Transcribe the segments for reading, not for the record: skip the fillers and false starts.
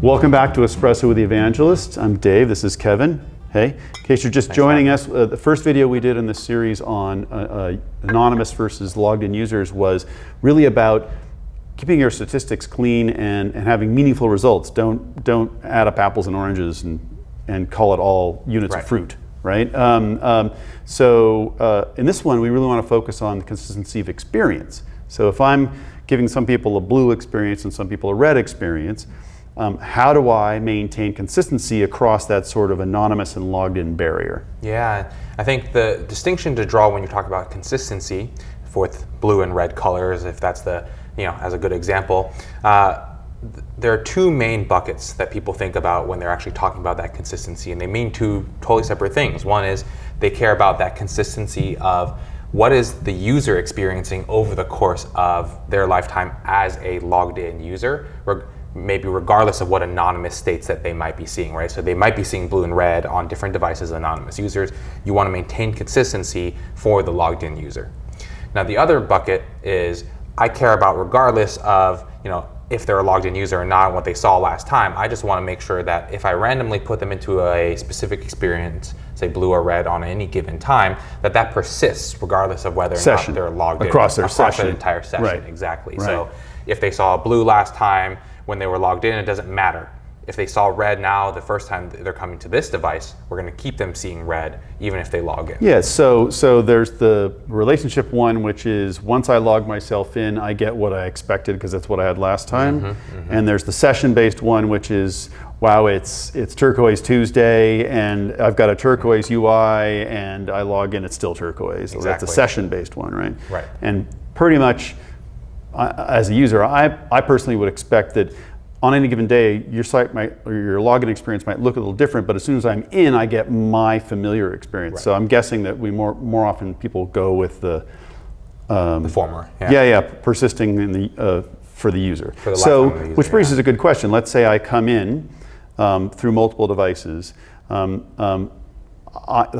Welcome back to Espresso with the Evangelist. I'm Dave, this is Kevin. Hey, in case you're just joining us, the first video we did in this series on anonymous versus logged in users was really about keeping your statistics clean and having meaningful results. Don't add up apples and oranges and call it all units of fruit, right? So in this one, we really want to focus on the consistency of experience. So if I'm giving some people a blue experience and some people a red experience, how do I maintain consistency across that sort of anonymous and logged in barrier? Yeah, I think the distinction to draw when you talk about consistency with blue and red colors, if that's as a good example, there are two main buckets that people think about when they're actually talking about that consistency, and they mean two totally separate things. One is they care about that consistency of what is the user experiencing over the course of their lifetime as a logged in user, maybe regardless of what anonymous states that they might be seeing, right? So they might be seeing blue and red on different devices, anonymous users. You want to maintain consistency for the logged in user. Now the other bucket is I care about regardless of if they're a logged in user or not and what they saw last time. I just want to make sure that if I randomly put them into a specific experience, say blue or red on any given time, that persists regardless of whether or not they're logged across in. Their session. That entire session, right. Exactly. Right. So if they saw blue last time when they were logged in, it doesn't matter. If they saw red now, the first time they're coming to this device, we're going to keep them seeing red even if they log in. Yeah, so there's the relationship one, which is once I log myself in, I get what I expected because that's what I had last time. And there's the session-based one, which is, wow, it's Turquoise Tuesday and I've got a turquoise UI and I log in, it's still turquoise. So that's a session-based one, right? Right. And pretty much, as a user, I personally would expect that on any given day, your site or your login experience might look a little different, but as soon as I'm in, I get my familiar experience. Right. So I'm guessing that we more often people go with the former. Yeah, persisting in the for the user. For the lifetime of the user, which raises a good question. Let's say I come in through multiple devices. The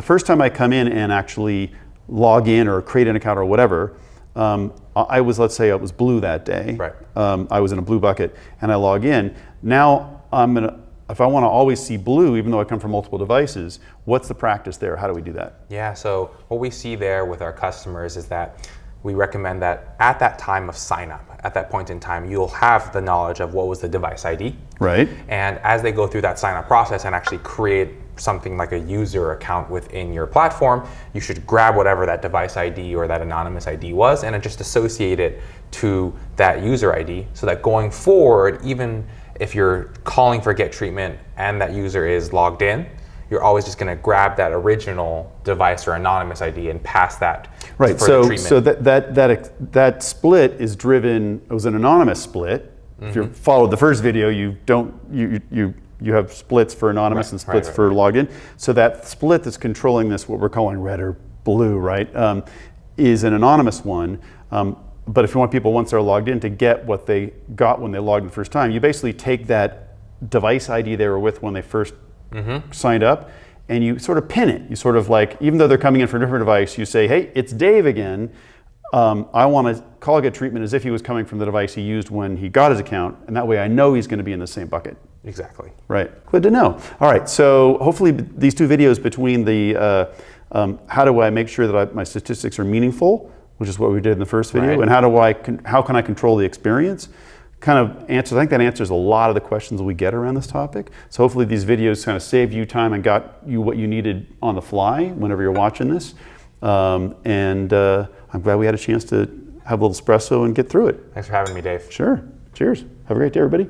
first time I come in and actually log in or create an account or whatever, let's say it was blue that day. Right. I was in a blue bucket and I log in. Now if I want to always see blue, even though I come from multiple devices, what's the practice there? How do we do that? Yeah, so what we see there with our customers is that we recommend that at that time of sign up, at that point in time, you'll have the knowledge of what was the device ID. Right. And as they go through that sign up process and actually create something like a user account within your platform, you should grab whatever that device ID or that anonymous ID was and just associate it to that user ID so that going forward, even if you're calling for get treatment and that user is logged in, you're always just going to grab that original device or anonymous ID and pass that for the treatment. So that split is driven, it was an anonymous split. If you followed the first video, you have splits for anonymous and splits for logged in. So that split that's controlling this, what we're calling red or blue, right, is an anonymous one. But if you want people, once they're logged in, to get what they got when they logged in the first time, you basically take that device ID they were with when they first signed up, and you sort of pin it. You sort of like, even though they're coming in for a different device, you say, hey, it's Dave again. I want to call get treatment as if he was coming from the device he used when he got his account, and that way I know he's going to be in the same bucket. Exactly. Right. Good to know. All right. So hopefully these two videos between the how do I make sure that my statistics are meaningful, which is what we did in the first video, and how can I control the experience, kind of answers. I think that answers a lot of the questions we get around this topic. So hopefully these videos kind of saved you time and got you what you needed on the fly whenever you're watching this. And I'm glad we had a chance to have a little espresso and get through it. Thanks for having me, Dave. Sure. Cheers. Have a great day, everybody.